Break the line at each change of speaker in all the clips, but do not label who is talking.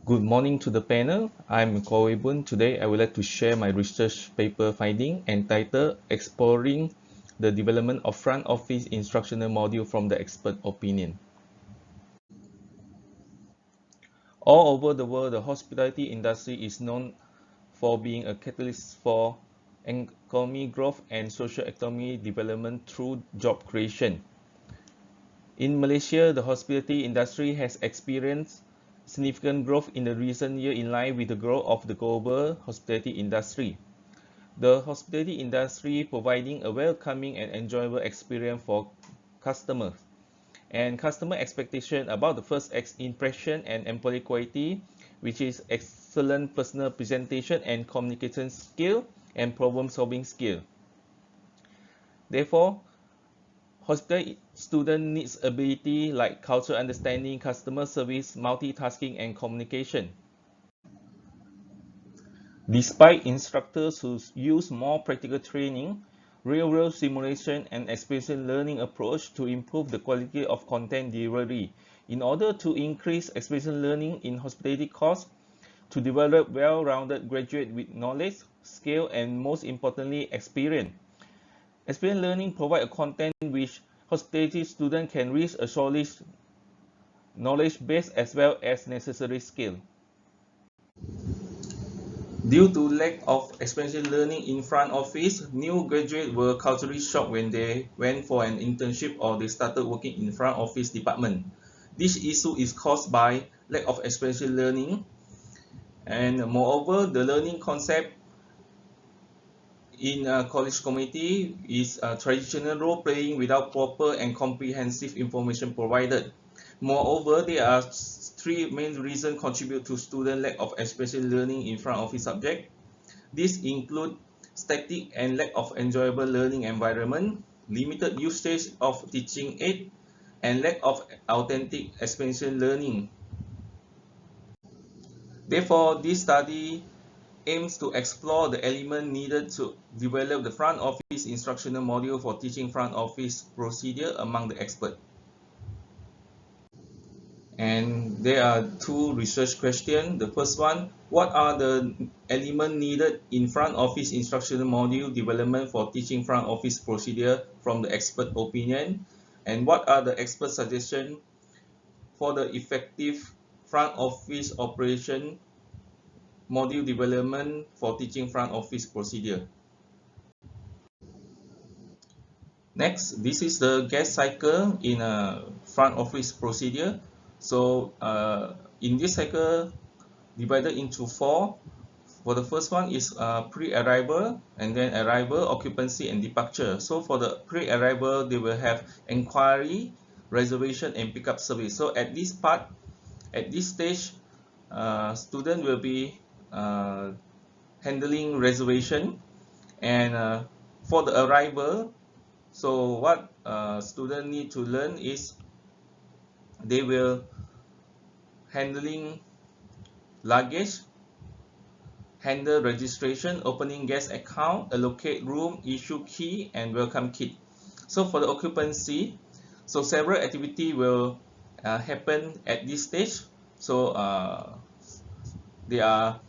Good morning to the panel. I'm Quah. Today, I would like to share my research paper finding entitled Exploring the Development of Front Office Instructional Module from the Expert Opinion. All over the world, the hospitality industry is known for being a catalyst for economic growth and social economic development through job creation. In Malaysia, the hospitality industry has experienced significant growth in the recent years in line with the growth of the global hospitality industry. The hospitality industry providing a welcoming and enjoyable experience for customers, and customer expectation about the first impression and employee quality, which is excellent personal presentation and communication skill and problem solving skill. Therefore, hospitality student needs ability like cultural understanding, customer service, multitasking, and communication. Despite instructors who use more practical training, real-world simulation, and experiential learning approach to improve the quality of content delivery, in order to increase experiential learning in hospitality course, to develop well-rounded graduate with knowledge, skill, and most importantly, experience. Experiential learning provides a content which hospitality students can reach a solid knowledge base as well as necessary skill. Due to lack of experiential learning in front office, new graduates were culturally shocked when they went for an internship or they started working in front office department. This issue is caused by lack of experiential learning, and moreover, the learning concept in a college community is traditional role playing without proper and comprehensive information provided. Moreover, there are three main reasons contribute to student lack of experiential learning in front office subject. These include static and lack of enjoyable learning environment, limited usage of teaching aid, and lack of authentic experiential learning. Therefore, this study aims to explore the element needed to develop the front office instructional module for teaching front office procedure among the experts. And there are two research questions. The first one, what are the elements needed in front office instructional module development for teaching front office procedure from the expert opinion? And what are the expert suggestions for the effective front office operation module development for teaching front office procedure? Next, this is the guest cycle in a front office procedure. So in this cycle, divided into four. For the first one is pre-arrival, and then arrival, occupancy, and departure. So for the pre-arrival, they will have inquiry, reservation, and pickup service. So at this part, at this stage, student will be handling reservation, and for the arrival, so what student need to learn is they will handling luggage, handle registration, opening guest account, allocate room, issue key, and welcome kit. So for the occupancy, so several activity will happen at this stage. So there are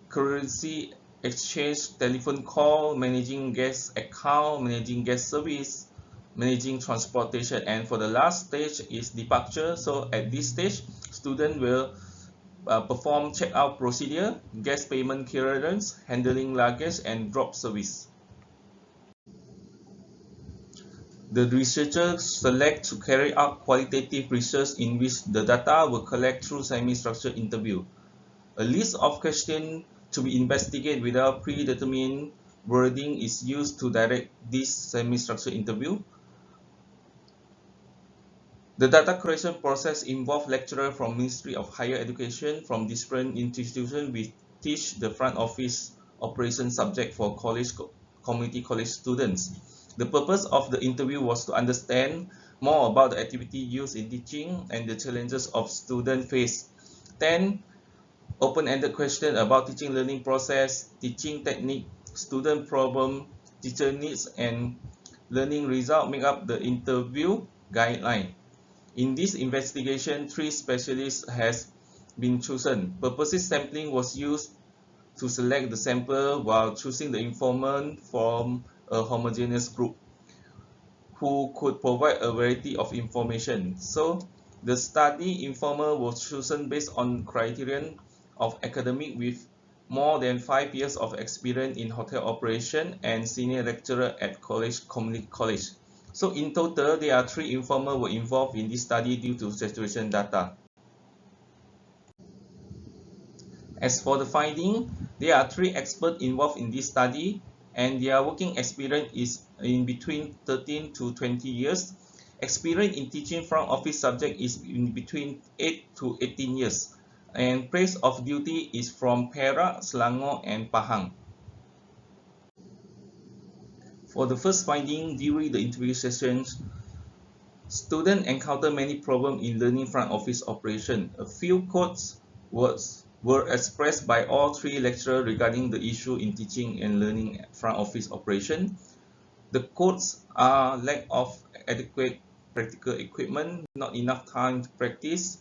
currency exchange, telephone call, managing guest account, managing guest service, managing transportation, and for the last stage is departure. So at this stage, student will perform checkout procedure, guest payment clearance, handling luggage, and drop service. The researchers select to carry out qualitative research in which the data were collected through semi-structured interview. A list of questions to be investigated without predetermined wording is used to direct this semi-structured interview. The data collection process involves lecturers from Ministry of Higher Education from different institutions which teach the front office operation subject for community college students. The purpose of the interview was to understand more about the activity used in teaching and the challenges of students face. 10 open-ended questions about teaching learning process, teaching technique, student problem, teacher needs, and learning result make up the interview guideline. In this investigation, three specialists has been chosen. Purposive sampling was used to select the sample while choosing the informant from a homogeneous group who could provide a variety of information. So the study informer was chosen based on criterion of academic with more than 5 years of experience in hotel operation and senior lecturer at community college. So in total, there are 3 informers were involved in this study due to saturation data. As for the finding, there are 3 experts involved in this study, and their working experience is in between 13 to 20 years. Experience in teaching front office subject is in between 8 to 18 years. And place of duty is from Perak, Selangor, and Pahang. For the first finding, during the interview sessions, students encounter many problems in learning front office operation. A few quotes were expressed by all 3 lecturers regarding the issue in teaching and learning front office operation. The quotes are lack of adequate practical equipment, not enough time to practice,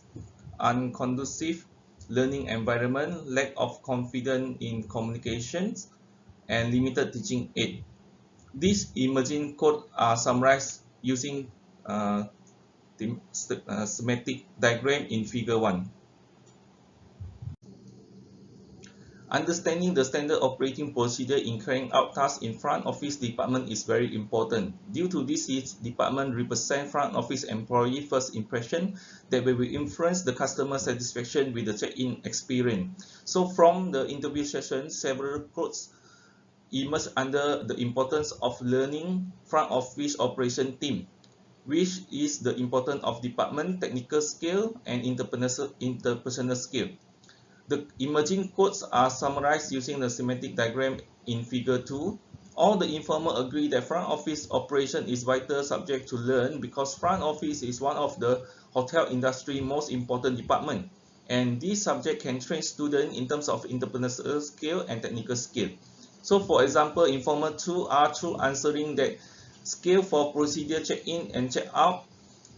unconducive learning environment, lack of confidence in communications, and limited teaching aid. These emerging quotes are summarized using the schematic diagram in figure 1. Understanding the standard operating procedure in carrying out tasks in front office department is very important. Due to this, each department represents front office employee first impression that will influence the customer satisfaction with the check-in experience. So from the interview session, several quotes emerge under the importance of learning front office operation team, which is the importance of department technical skill and interpersonal skill. The emerging quotes are summarized using the schematic diagram in figure 2. All the informers agree that front office operation is vital subject to learn because front office is one of the hotel industry most important department, and this subject can train students in terms of interpersonal skill and technical skill. So for example, informer 2 are through answering that skill for procedure check-in and check-out,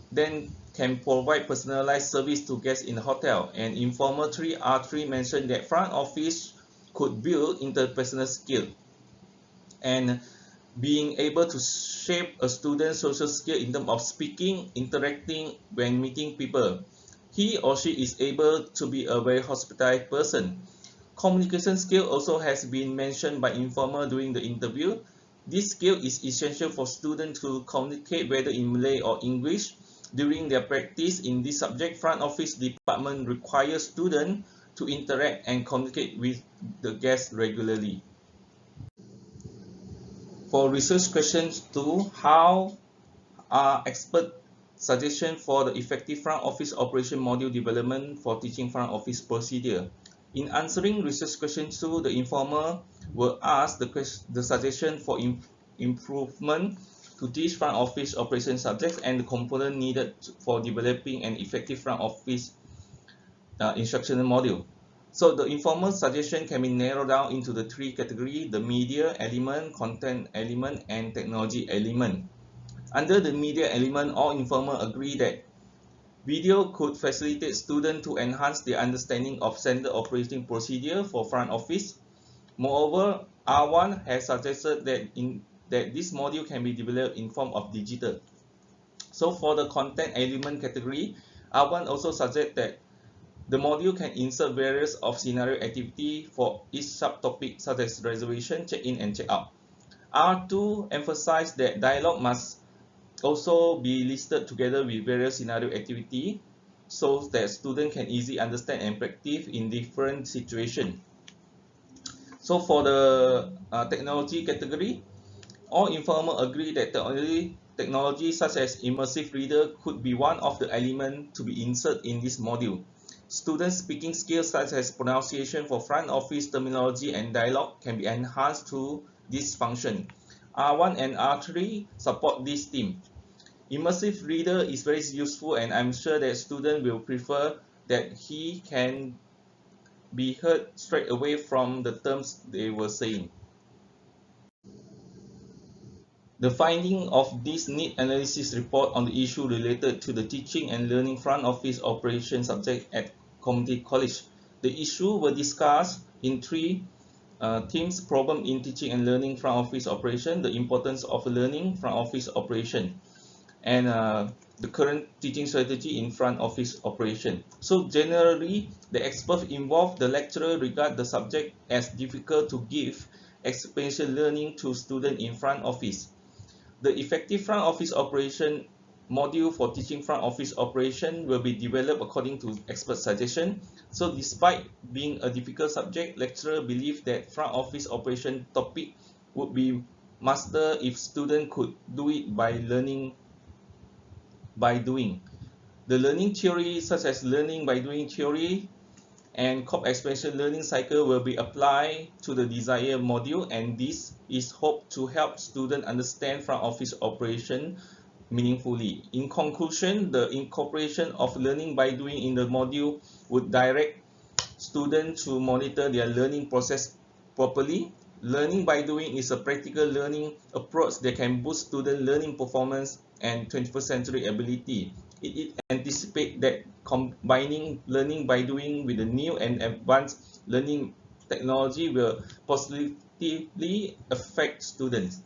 then can provide personalized service to guests in the hotel. And informer 3R3 mentioned that front office could build interpersonal skill and being able to shape a student's social skill in terms of speaking, interacting when meeting people. He or she is able to be a very hospitable person. Communication skill also has been mentioned by informer during the interview. This skill is essential for students to communicate whether in Malay or English. During their practice in this subject, front office department requires students to interact and communicate with the guests regularly. For research questions 2, how are expert suggestions for the effective front office operation module development for teaching front office procedure? In answering research question 2, the informer will ask the suggestion for improvement to teach front office operation subjects and the component needed for developing an effective front office instructional module. So the informal suggestion can be narrowed down into the 3 categories: the media element, content element, and technology element. Under the media element, all informal agree that video could facilitate students to enhance their understanding of standard operating procedure for front office. Moreover, R1 has suggested that this module can be developed in form of digital. So for the content element category, R1 also suggests that the module can insert various of scenario activity for each subtopic such as reservation, check-in, and check-out. R2 emphasized that dialogue must also be listed together with various scenario activity so that students can easily understand and practice in different situations. So for the technology category, all informers agree that technology such as immersive reader could be one of the elements to be inserted in this module. Students' speaking skills such as pronunciation for front office terminology and dialogue can be enhanced through this function. R1 and R3 support this theme. Immersive reader is very useful, and I'm sure that students will prefer that he can be heard straight away from the terms they were saying. The finding of this need analysis report on the issue related to the teaching and learning front office operation subject at Community College. The issue were discussed in three themes: problem in teaching and learning front office operation, the importance of learning front office operation, and the current teaching strategy in front office operation. So generally, the experts involved, the lecturer regard the subject as difficult to give experiential learning to students in front office. The effective front office operation module for teaching front office operation will be developed according to expert suggestion. So despite being a difficult subject, lecturer believe that front office operation topic would be mastered if students could do it by learning by doing. The learning theory, such as learning by doing theory and COP expansion learning cycle, will be applied to the desired module, and this is hoped to help students understand front office operation meaningfully. In conclusion, the incorporation of learning by doing in the module would direct students to monitor their learning process properly. Learning by doing is a practical learning approach that can boost student learning performance and 21st century ability. It anticipates that combining learning by doing with the new and advanced learning technology will positively affect students.